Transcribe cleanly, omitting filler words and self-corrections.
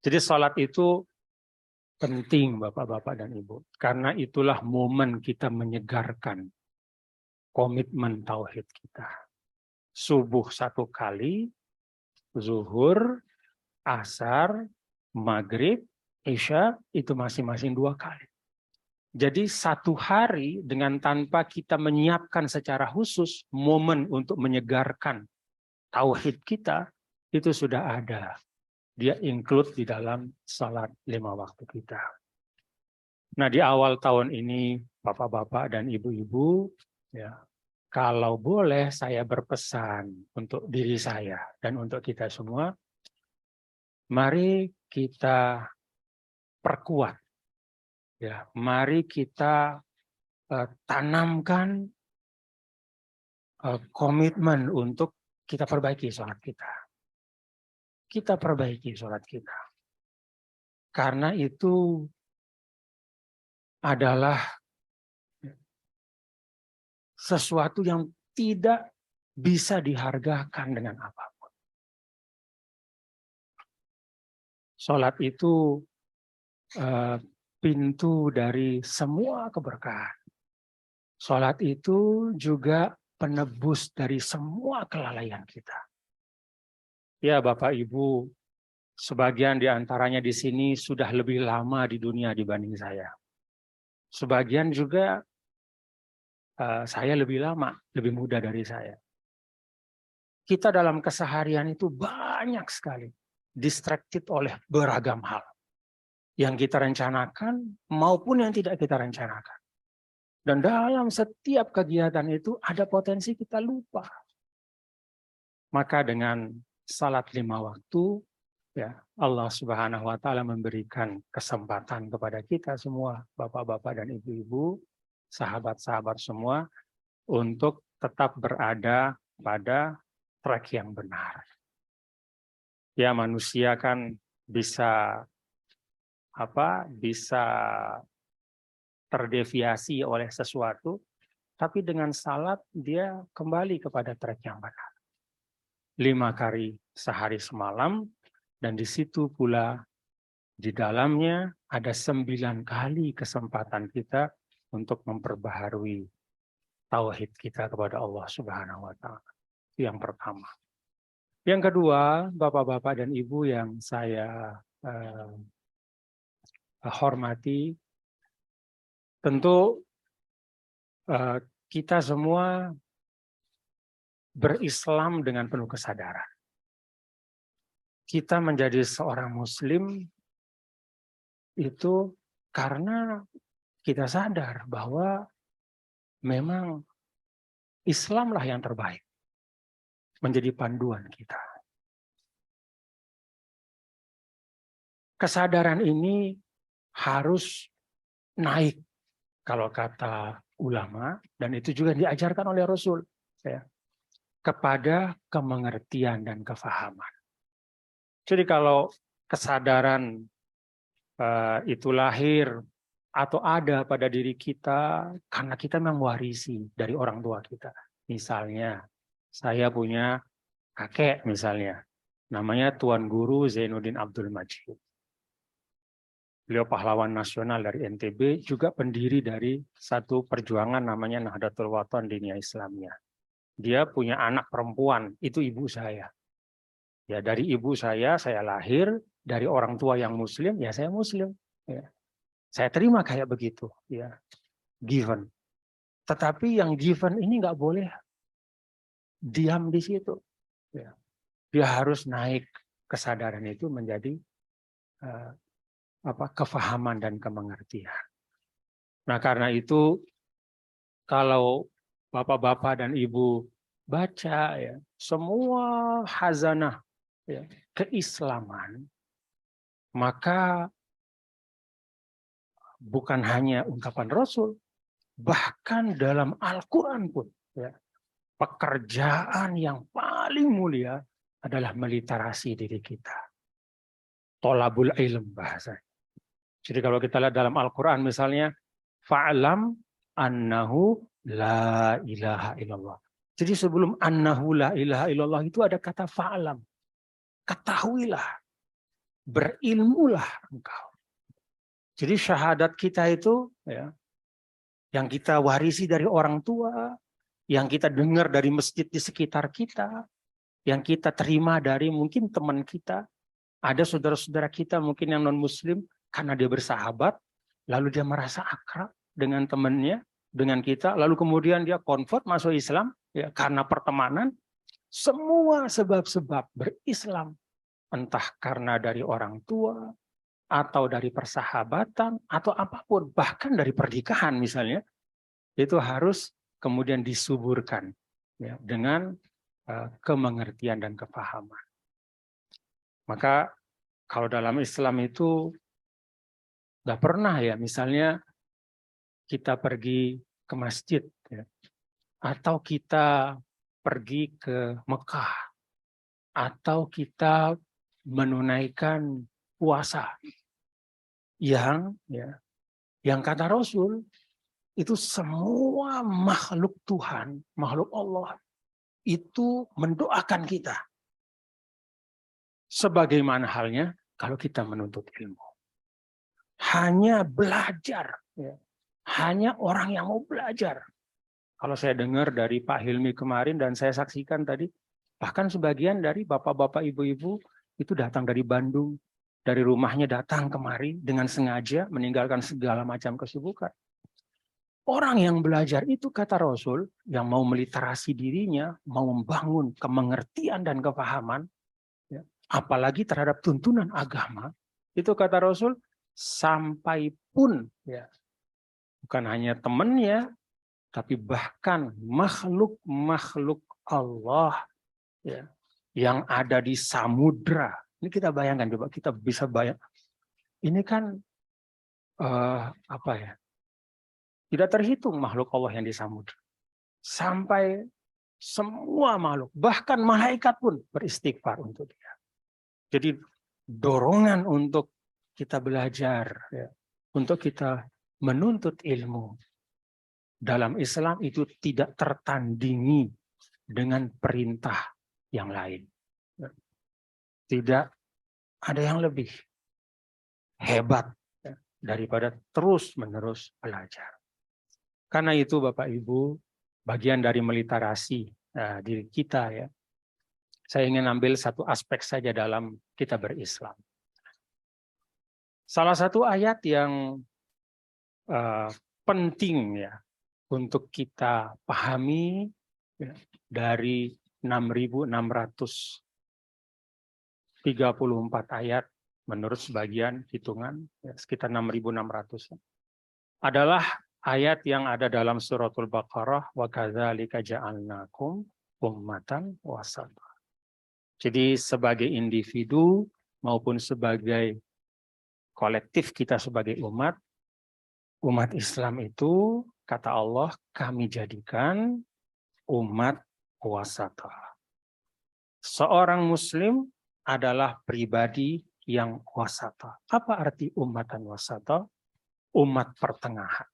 Jadi sholat itu penting Bapak-Bapak dan Ibu. Karena itulah momen kita menyegarkan komitmen tauhid kita. Subuh 1 kali, zuhur, asar, maghrib, isya, itu masing-masing 2 kali. Jadi 1 hari dengan tanpa kita menyiapkan secara khusus momen untuk menyegarkan tauhid kita, itu sudah ada. Dia include di dalam salat 5 waktu kita. Nah, di awal tahun ini, Bapak-bapak dan Ibu-ibu, ya, kalau boleh saya berpesan untuk diri saya dan untuk kita semua, mari kita perkuat, ya, mari kita tanamkan komitmen untuk kita perbaiki sholat kita. Kita perbaiki sholat kita. Karena itu adalah sesuatu yang tidak bisa dihargakan dengan apapun. Sholat itu pintu dari semua keberkahan. Sholat itu juga penebus dari semua kelalaian kita. Ya Bapak Ibu, sebagian di antaranya di sini sudah lebih lama di dunia dibanding saya. Sebagian juga saya lebih lama, lebih muda dari saya. Kita dalam keseharian itu banyak sekali distracted oleh beragam hal. Yang kita rencanakan maupun yang tidak kita rencanakan. Dan dalam setiap kegiatan itu ada potensi kita lupa. Maka dengan salat 5 waktu, ya Allah Subhanahu wa Ta'ala memberikan kesempatan kepada kita semua, bapak-bapak dan ibu-ibu, sahabat-sahabat semua, untuk tetap berada pada track yang benar. Ya, manusia kan bisa terdeviasi oleh sesuatu, tapi dengan salat dia kembali kepada track yang benar. 5 kali sehari semalam, dan di situ pula di dalamnya ada 9 kali kesempatan kita untuk memperbaharui tauhid kita kepada Allah Subhanahu wa Ta'ala. Itu yang pertama. Yang kedua, Bapak-bapak dan Ibu yang saya hormati, tentu kita semua berislam dengan penuh kesadaran. Kita menjadi seorang Muslim itu karena kita sadar bahwa memang Islamlah yang terbaik, menjadi panduan kita. Kesadaran ini harus naik, kalau kata ulama, dan itu juga diajarkan oleh Rasul, ya, kepada kemengertian dan kefahaman. Jadi kalau kesadaran itu lahir atau ada pada diri kita karena kita mewarisi dari orang tua kita. Misalnya, saya punya kakek misalnya, namanya Tuan Guru Zainuddin Abdul Majid. Beliau pahlawan nasional dari NTB, juga pendiri dari satu perjuangan namanya Nahdlatul Wathon Diniyah Islamiyah. Dia punya anak perempuan, itu ibu saya. Ya, dari ibu saya lahir, dari orang tua yang Muslim, ya saya Muslim. Ya. Saya terima kayak begitu, ya, given. Tetapi yang given ini nggak boleh diam di situ. Ya. Dia harus naik kesadaran itu menjadi kefahaman dan kemengertian. Nah, karena itu kalau bapak-bapak dan ibu baca ya semua hazanah ya, keislaman, maka bukan hanya ungkapan Rasul, bahkan dalam Al-Quran pun ya, pekerjaan yang paling mulia adalah meliterasi diri kita. Tolabul ilm bahasanya. Jadi kalau kita lihat dalam Al-Quran misalnya, fa'lam annahu la ilaha illallah. Jadi sebelum annahu la ilaha illallah itu ada kata fa'lam. Ketahuilah berilmulah engkau. Jadi syahadat kita itu ya, yang kita warisi dari orang tua, yang kita dengar dari masjid di sekitar kita, yang kita terima dari mungkin teman kita, ada saudara-saudara kita mungkin yang non-muslim, karena dia bersahabat, lalu dia merasa akrab dengan temannya, dengan kita, lalu kemudian dia convert masuk Islam, ya, karena pertemanan, semua sebab-sebab berislam, entah karena dari orang tua, atau dari persahabatan, atau apapun, bahkan dari pernikahan misalnya, itu harus kemudian disuburkan ya, dengan kemengertian dan kepahaman. Maka kalau dalam Islam itu nggak pernah ya, misalnya kita pergi ke masjid, ya, atau kita pergi ke Mekah, atau kita menunaikan puasa yang kata Rasul itu semua makhluk Tuhan, makhluk Allah itu mendoakan kita. Sebagaimana halnya kalau kita menuntut ilmu. Hanya belajar. Ya. Hanya orang yang mau belajar. Kalau saya dengar dari Pak Hilmi kemarin dan saya saksikan tadi, bahkan sebagian dari bapak-bapak, ibu-ibu itu datang dari Bandung. Dari rumahnya datang kemari dengan sengaja meninggalkan segala macam kesibukan. Orang yang belajar itu kata Rasul, yang mau meliterasi dirinya, mau membangun kemengertian dan kepahaman, ya, apalagi terhadap tuntunan agama, itu kata Rasul, sampai pun ya, bukan hanya temannya, tapi bahkan makhluk-makhluk Allah ya, yang ada di samudra. Ini kita bayangkan, coba kita bisa bayang. Ini kan apa ya? Tidak terhitung makhluk Allah yang di samudra. Sampai semua makhluk, bahkan malaikat pun beristighfar untuk dia. Jadi dorongan untuk kita belajar, ya, untuk kita menuntut ilmu dalam Islam itu tidak tertandingi dengan perintah yang lain. Tidak ada yang lebih hebat daripada terus-menerus belajar. Karena itu Bapak Ibu, bagian dari meliterasi diri kita ya. Saya ingin ambil satu aspek saja dalam kita berislam. Salah satu ayat yang penting ya untuk kita pahami ya, dari 6.634 ayat menurut sebagian hitungan ya, sekitar 6.600 adalah ayat yang ada dalam suratul Baqarah, wa kadzalika ja'alnakum ummatan wasata. Jadi sebagai individu maupun sebagai kolektif kita sebagai umat Islam itu kata Allah kami jadikan umat wasata. Seorang muslim adalah pribadi yang wasata. Apa arti umatan wasata? Umat pertengahan.